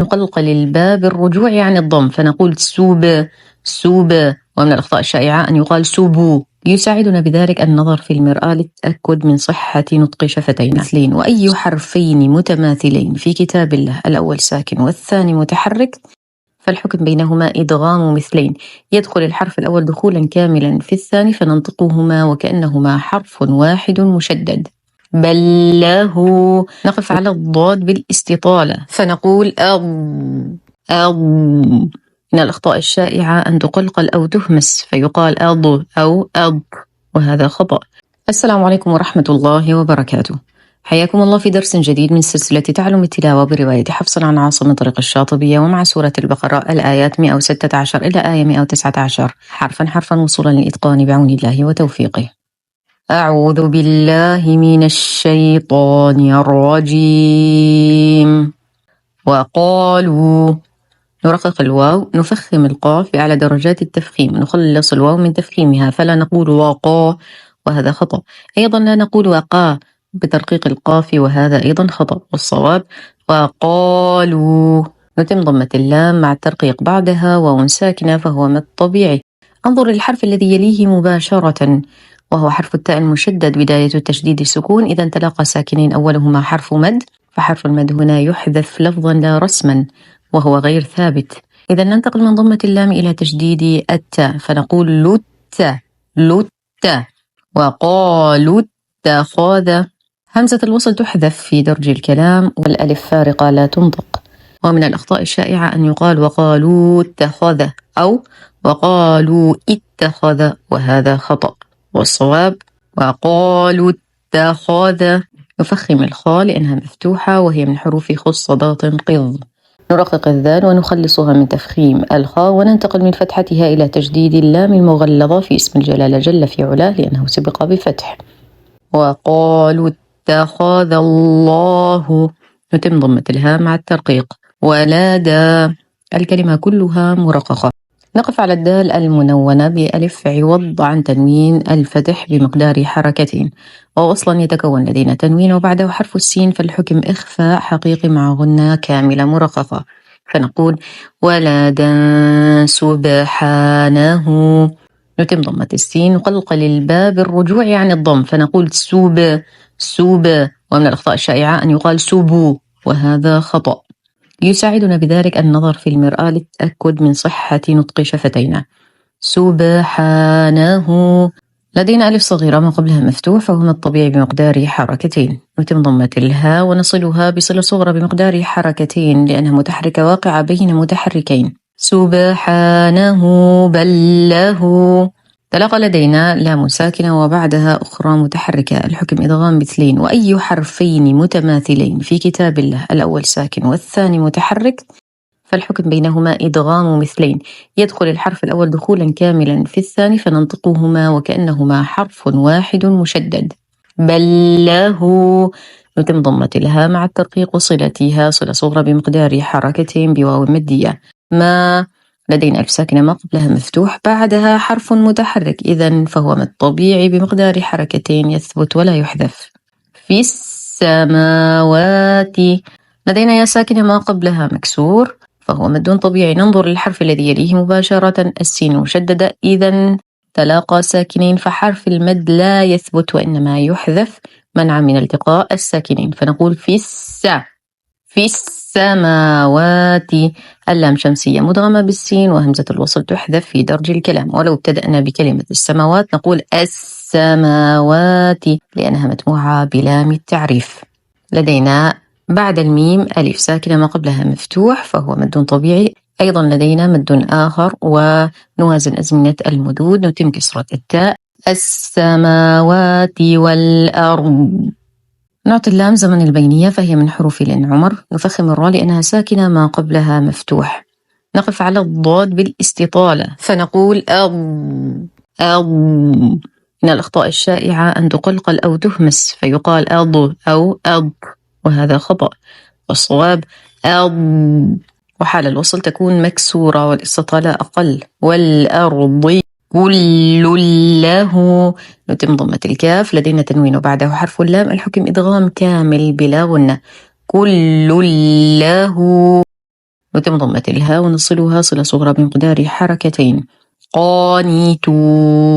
نقلقل الباء بالرجوع عن الضم فنقول سوب سوب. ومن الأخطاء الشائعة أن يقال سوبو. يساعدنا بذلك النظر في المرآة للتأكد من صحة نطق شفتينا. مثلين: وأي حرفين متماثلين في كتاب الله الأول ساكن والثاني متحرك فالحكم بينهما إدغام مثلين. يدخل الحرف الأول دخولا كاملا في الثاني فننطقهما وكأنهما حرف واحد مشدد. بل له. نقف على الضاد بالاستطالة فنقول أض. من الأخطاء الشائعة أن تقلقل أو تهمس فيقال أض أو أض، وهذا خطأ. السلام عليكم ورحمة الله وبركاته. حياكم الله في درس جديد من سلسلة تعلم التلاوة برواية حفص عن عاصم من طريق الشاطبية، ومع سورة البقرة الآيات 116 إلى آية 119 حرفا حرفا وصولا للإتقان بعون الله وتوفيقه. أعوذ بالله من الشيطان الرجيم. وقالوا. نرقق الواو، نفخم القاف بأعلى درجات التفخيم، نخلص الواو من تفخيمها فلا نقول وقا وهذا خطأ. أيضا لا نقول وقا بترقيق القاف وهذا أيضا خطأ. والصواب وقالوا. نتم ضمة اللام مع الترقيق بعدها واو ساكنة فهو مد طبيعي. انظر للحرف الذي يليه مباشرة وهو حرف التاء المشدد بداية التشديد السكون. إذا تلاقى ساكنين أولهما حرف مد فحرف المد هنا يحذف لفظا لا رسما وهو غير ثابت. إذا ننتقل من ضمة اللام إلى تشديد التاء فنقول لت. وقالوا اتخذ. همزة الوصل تحذف في درج الكلام والألف فارقة لا تنطق. ومن الأخطاء الشائعة أن يقال وقالوا اتخذ أو وقالوا اتخذ وهذا خطأ. والصواب وقالوا اتخذ. نفخم الخاء لأنها مفتوحة وهي من حروف خص ضاد قض. نرقق الذال ونخلصها من تفخيم الخاء وننتقل من فتحتها إلى تجديد اللام المغلظة في اسم الجلالة جل في علاه لأنه سبق بفتح. وقالوا اتخذ الله. نتم ضمة الهاء مع الترقيق. ولدا. الكلمة كلها مرققة. نقف على الدال المنونة بألف عوض عن تنوين الفتح بمقدار حركتين، ووصلا يتكون لدينا تنوين وبعده حرف السين فالحكم إخفاء حقيقي مع غنة كاملة مرققة فنقول ولدا سبحانه. نتم ضمة السين، نقلقل الباء بالرجوع عن الضم فنقول سوب. ومن الأخطاء الشائعة أن يقال سوبو وهذا خطأ. يساعدنا بذلك النظر في المرآة للتأكد من صحة نطق شفتينا. سبحانه. لدينا ألف صغيرة ما قبلها مفتوح فهو الطبيعي بمقدار حركتين. نتم ضمة الهاء ونصلها بصلة صغرى بمقدار حركتين لأنها متحركة واقعة بين متحركين. سبحانه. بل له. تلاقى لدينا لام ساكنة وبعدها أخرى متحركة الحكم إدغام مثلين. وأي حرفين متماثلين في كتاب الله الأول ساكن والثاني متحرك فالحكم بينهما إدغام مثلين. يدخل الحرف الأول دخولا كاملا في الثاني فننطقهما وكأنهما حرف واحد مشدد. بل له. نتم ضمة الهاء مع الترقيق وصلتها صلة صغرى بمقدار حركتين بواو مدية. ما. لدينا ألف ساكنة ما قبلها مفتوح بعدها حرف متحرك إذن فهو مد طبيعي بمقدار حركتين يثبت ولا يحذف. في السماوات. لدينا يا ساكنة ما قبلها مكسور فهو مد طبيعي. ننظر للحرف الذي يليه مباشرة السين مشددة. إذن تلاقى ساكنين فحرف المد لا يثبت وإنما يحذف منعا من التقاء الساكنين فنقول في السماوات. اللام شمسية مدغمة بالسين وهمزة الوصل تحذف في درج الكلام. ولو ابتدأنا بكلمة السماوات نقول السماوات لأنها متموعة بلام التعريف. لدينا بعد الميم ألف ساكنة ما قبلها مفتوح فهو مد طبيعي. أيضا لدينا مد آخر ونوازن أزمنة المدود. نتم كسرة التاء. السماوات والأرض. نعطي اللام زمن البينية فهي من حروف لن عمر. نفخم الراء لأنها ساكنة ما قبلها مفتوح. نقف على الضاد بالاستطالة فنقول أض. من الأخطاء الشائعة أن تقلقل أو تهمس فيقال أض أو أض وهذا خطأ. والصواب أض. وحال الوصل تكون مكسورة والاستطالة أقل. والأرض. كل له. نتم ضمة الكاف لدينا تنوين وبعده حرف اللام الحكم إدغام كامل بلا غنة. كل له نتم ضمة الهاء ونصلها صلة صغرى بمقدار حركتين. قانتون.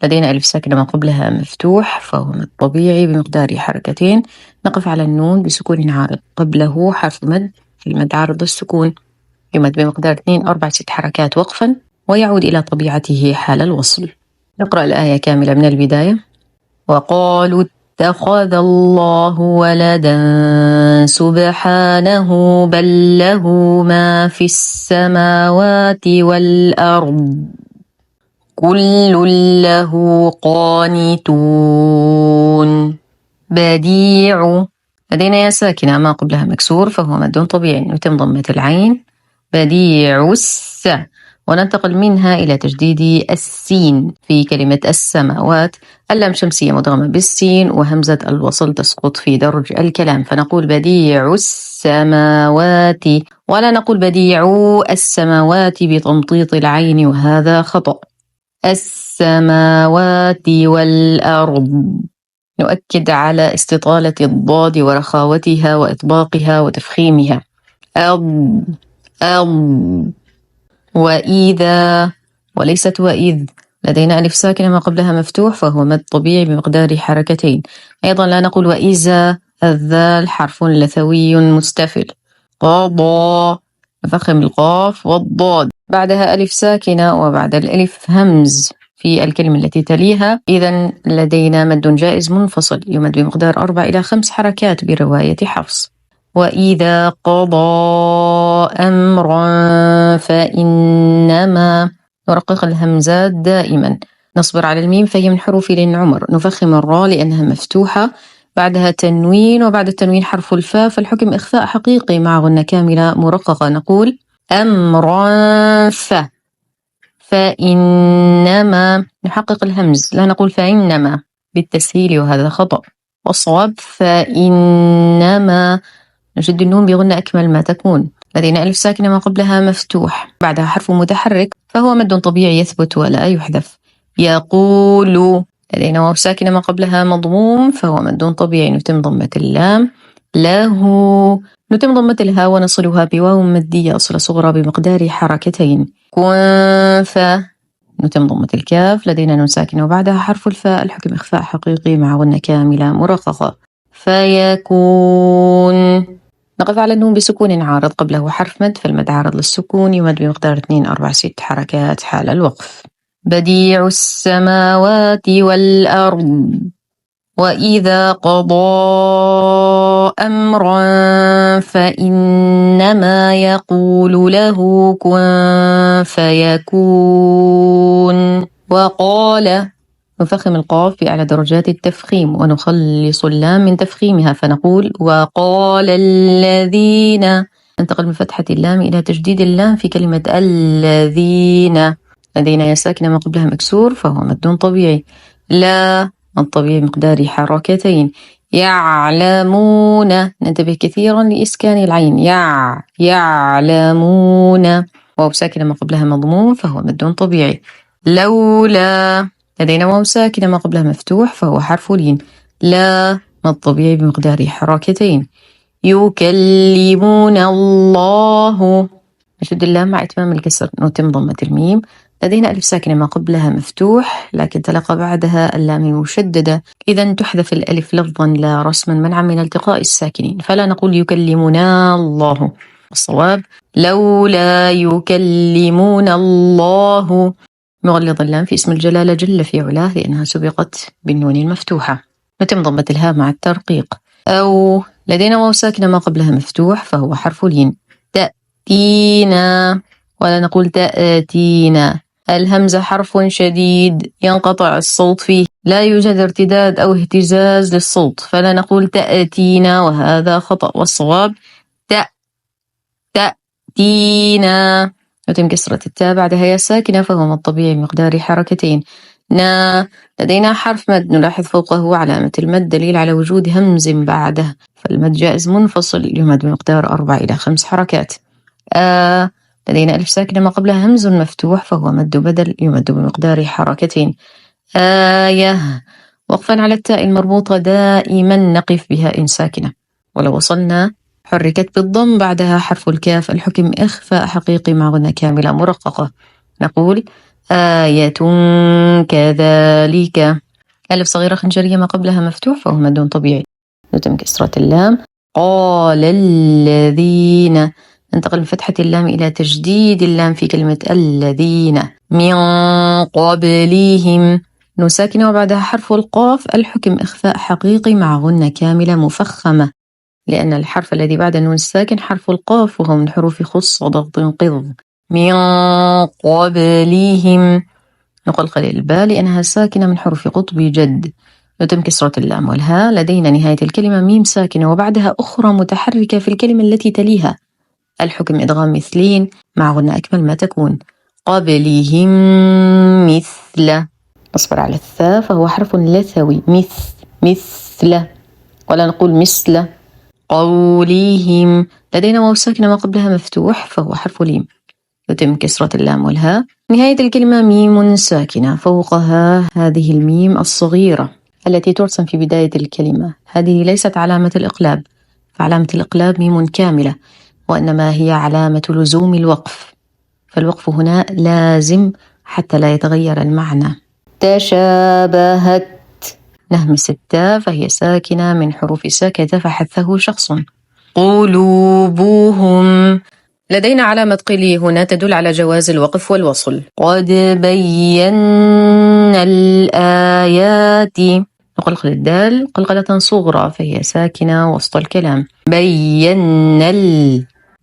لدينا ألف ساكنة ما قبلها مفتوح فهو مد طبيعي بمقدار حركتين. نقف على النون بسكون عارض قبله حرف مد، المد عارض السكون، يمد بمقدار 2 4 6 حركات وقفا ويعود إلى طبيعته حال الوصل. نقرأ الآية كاملة من البداية. وقالوا اتخذ الله ولدا سبحانه بل له ما في السماوات والأرض كل له قانتون. بديع. لدينا يا ساكنة ما قبلها مكسور فهو مد طبيعي، يتم ضمة العين. بديع وننتقل منها إلى تجديد السين في كلمة السماوات. اللام شمسية مدغمة بالسين وهمزة الوصل تسقط في درج الكلام، فنقول بديع السماوات، ولا نقول بديع السماوات بتمطيط العين وهذا خطأ. السماوات والأرض. نؤكد على استطالة الضاد ورخاوتها وإطباقها وتفخيمها. وإذا وليست وإذ. لدينا ألف ساكنة ما قبلها مفتوح فهو مد طبيعي بمقدار حركتين. أيضا لا نقول وإذا، الذال حرف لثوي مستفل. قضى. نفخم القاف والضاد، بعدها ألف ساكنة وبعد الألف همز في الكلمة التي تليها. إذا لدينا مد جائز منفصل يمد بمقدار 4 إلى 5 حركات برواية حفص. وإذا قضى أمرا فإنما. نرقق الهمزات دائما، نصبر على الميم فهي من حروف لين عمر. نفخم الراء لأنها مفتوحة، بعدها تنوين وبعد التنوين حرف الفاء، فالحكم إخفاء حقيقي مع غنة كاملة مرققة. نقول أمرا فإنما. نحقق الهمز، لا نقول فإنما بالتسهيل وهذا خطأ، والصواب فإنما. نشد النون بغنة أكمل ما تكون. لدينا ألف ساكنة ما قبلها مفتوح بعدها حرف متحرك فهو مد طبيعي يثبت ولا يحذف. يقول. لدينا واو ساكنة ما قبلها مضموم فهو مد طبيعي نتم ضمة اللام. له. نتم ضمة الهاء ونصلها بواو مدية أصل صغرى بمقدار حركتين. نتم ضمة الكاف. لدينا نون ساكنة وبعدها حرف الفاء، الحكم إخفاء حقيقي مع غنة كاملة مرققة. فيكون. نقف على النون بسكون عارض قبله حرف مد، فالمد عارض للسكون يمد بمقدار 2 4 6 حركات حال الوقف. بديع السماوات والأرض. وإذا قضى أمرا فإنما يقول له كن فيكون. وقال. نفخم القاف في أعلى درجات التفخيم ونخلص اللام من تفخيمها فنقول وقال الذين. ننتقل من فتحة اللام إلى تجديد اللام في كلمة الذين. لدينا يا ساكنة ما قبلها مكسور فهو مد طبيعي. لا مد طبيعي مقدار حركتين. يعلمون. ننتبه كثيرا لإسكان العين. يعلمون. واو ساكنة ما قبلها مضموم فهو مد طبيعي. لولا. لدينا واو ساكنة ما قبلها مفتوح فهو حرف لين. لا مد طبيعي بمقدار حركتين. يكلمون الله. نشد اللام مع إتمام الكسر نتم ضمة الميم. لدينا ألف ساكنة ما قبلها مفتوح لكن تلقى بعدها اللام المشددة، إذا تحذف الألف لفظا لا رسما منعا من التقاء الساكنين، فلا نقول يكلمنا الله. الصواب لولا يكلمون الله. نغلظ اللام في اسم الجلالة جل في علاه لأنها سبقت بالنون المفتوحة. نتم ضمة الهاء مع الترقيق. أو. لدينا واو ساكنة ما قبلها مفتوح فهو حرف لين. تأتينا. ولا نقول تأتينا. الهمزة حرف شديد ينقطع الصوت فيه، لا يوجد ارتداد أو اهتزاز للصوت، فلا نقول تأتينا وهذا خطأ، والصواب تأتينا. يتم كسرة التاء بعدها يا ساكنة فهو مد طبيعي بمقدار حركتين. لدينا حرف مد نلاحظ فوقه علامة المد دليل على وجود همز بعده، فالمد جائز منفصل يمد بمقدار 4 إلى 5 حركات. لدينا ألف ساكنة ما قبلها همز مفتوح فهو مد بدل يمد بمقدار حركتين. آية. وقفا على التاء المربوطة دائما نقف بها إن ساكنة، ولو وصلنا حركت بالضم، بعدها حرف الكاف، الحكم إخفاء حقيقي مع غنة كاملة مرققة. نقول آية كذلك. ألف صغيرة خنجرية ما قبلها مفتوح فهو مد طبيعي. نتم كسرة اللام. قال الذين، ننتقل من فتحة اللام إلى تجديد اللام في كلمة الذين. من قبلهم، نون ساكنة وبعدها حرف القاف، الحكم إخفاء حقيقي مع غنة كاملة مفخمة، لأن الحرف الذي بعد النون الساكن حرف القاف وهو من حروف خص وضغط قض. من قبلهم، نقلقل الباء لأنها ساكنة من حروف قطب جد. نتم كسرة اللام والهاء. لدينا نهاية الكلمة ميم ساكنة وبعدها أخرى متحركة في الكلمة التي تليها، الحكم إدغام مثلين مع غنة أكمل ما تكون. قبلهم مثل. أصبر على الثاء فهو حرف لثوي. مثل، ولا نقول مثل. قولهم، لدينا واو ساكنة ما قبلها مفتوح فهو حرف ليم. يتم كسرة اللام والهاء. نهاية الكلمة ميم ساكنة، فوقها هذه الميم الصغيرة التي ترسم في بداية الكلمة، هذه ليست علامة الإقلاب، فعلامة الإقلاب ميم كاملة، وإنما هي علامة لزوم الوقف، فالوقف هنا لازم حتى لا يتغير المعنى. تشابهت، نهمس التاء فهي ساكنة من حروف سكت فحثه شخص. قلوبهم، لدينا علامة قلي هنا تدل على جواز الوقف والوصل. قد بينا الآيات، نقلقل الدال قلقلة صغرى فهي ساكنة وسط الكلام. بينا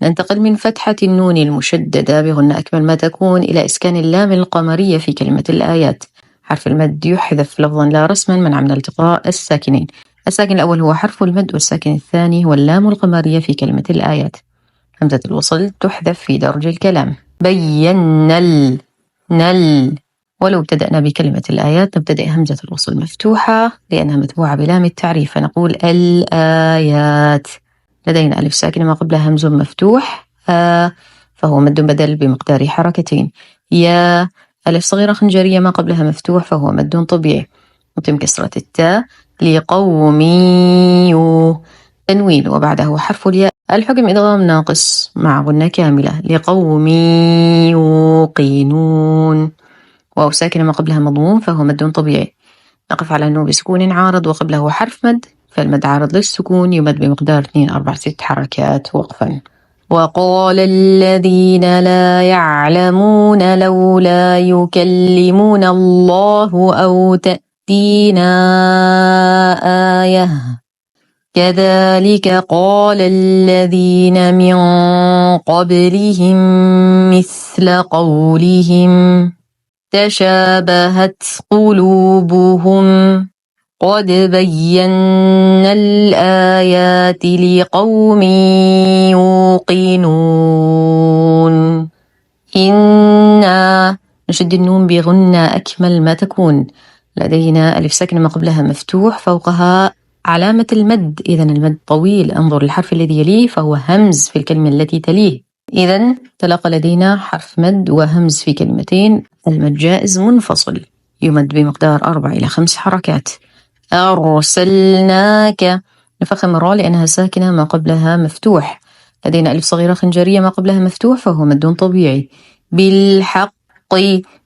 ننتقل من فتحة النون المشددة بغنة أكمل ما تكون إلى إسكان اللام القمرية في كلمة الآيات. حرف المد يحذف لفظا لا رسما منع من التقاء الساكنين. الساكن الأول هو حرف المد، والساكن الثاني هو اللام القمرية في كلمة الآيات. همزة الوصل تحذف في درج الكلام. بينا نل، ولو ابتدأنا بكلمة الآيات نبتدأ همزة الوصل مفتوحة لأنها متبوعة بلام التعريف، فنقول الآيات. لدينا ألف ساكنة ما قبلها همز مفتوح، فهو مد بدل بمقدار حركتين. يا، ألف صغيرة خنجرية ما قبلها مفتوح فهو مد طبيعي. نتم كسرة التاء. لقوم تنوين وبعده حرف الياء، الحكم إدغام ناقص مع غنة كاملة. لقوم يوقنون، واو ساكنة ما قبلها مضموم فهو مد طبيعي. نقف على أنه بسكون عارض وقبله حرف مد، فالمد عارض للسكون يمد بمقدار 2 4 6 حركات وقفا. وقال الذين لا يعلمون لولا يكلمون الله أو تأتينا آية كذلك قال الذين من قبلهم مثل قولهم تشابهت قلوبهم قد بينا الآيات لقوم يوقنون. إنا، نشد النون بغنة أكمل ما تكون. لدينا ألف ساكنة ما قبلها مفتوح فوقها علامة المد، إذن المد طويل. انظر للحرف الذي يليه فهو همز في الكلمة التي تليه، إذن تلاقى لدينا حرف مد وهمز في كلمتين. المد جائز منفصل يمد بمقدار 4 إلى 5 حركات. أرسلناك، نفخم الراء لأنها ساكنة ما قبلها مفتوح. لدينا ألف صغيرة خنجرية ما قبلها مفتوح فهو مد طبيعي. بالحق،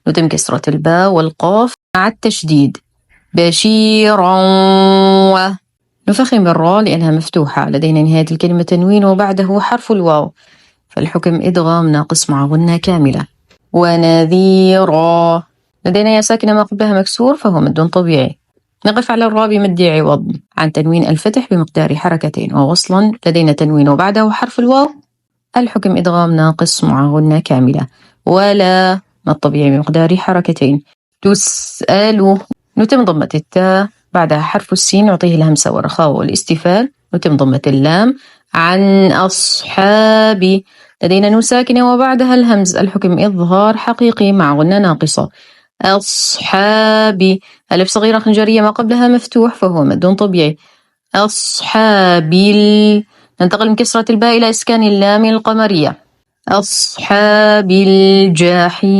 نتم كسرة الباء والقاف مع التشديد. بشيرا، نفخم الراء لأنها مفتوحة. لدينا نهاية الكلمة تنوين وبعده حرف الواو، فالحكم إدغام ناقص مع غنة كاملة. ونذيرا، لدينا يا ساكنة ما قبلها مكسور فهو مد طبيعي. نقف على الراء بمد عوض عن تنوين الفتح بمقدار حركتين، ووصلا لدينا تنوين وبعده حرف الواو، الحكم إدغام ناقص مع غنة كاملة. ولا، الطبيعي بمقدار حركتين. تسأل، نتم ضمة التاء بعدها حرف السين نعطيه الهمسة والرخاء والاستفال. نتم ضمة اللام. عن أصحاب، لدينا نون ساكنة وبعدها الهمز، الحكم إظهار حقيقي مع غنة ناقصة. أصحاب، ألف صغيرة خنجرية ما قبلها مفتوح فهو مد طبيعي. أصحاب ننتقل من كسرة الباء إلى إسكان اللام القمرية. أصحاب الجحيم،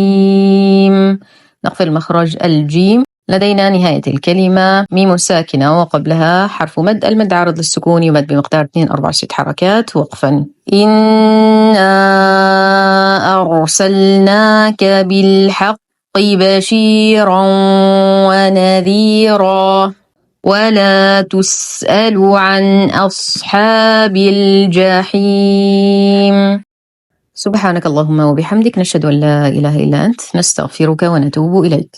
نقفل مخرج الجيم لدينا نهاية الكلمة ميم ساكنة وقبلها حرف مد، المد عارض للسكون يمد بمقدار 2 4 6 حركات وقفا. إنا أرسلناك بالحق بشيرا ونذيرا ولا تسأل عن أصحاب الجحيم. سبحانك اللهم وبحمدك، نشهد أن لا إله إلا أنت، نستغفرك ونتوب إليك.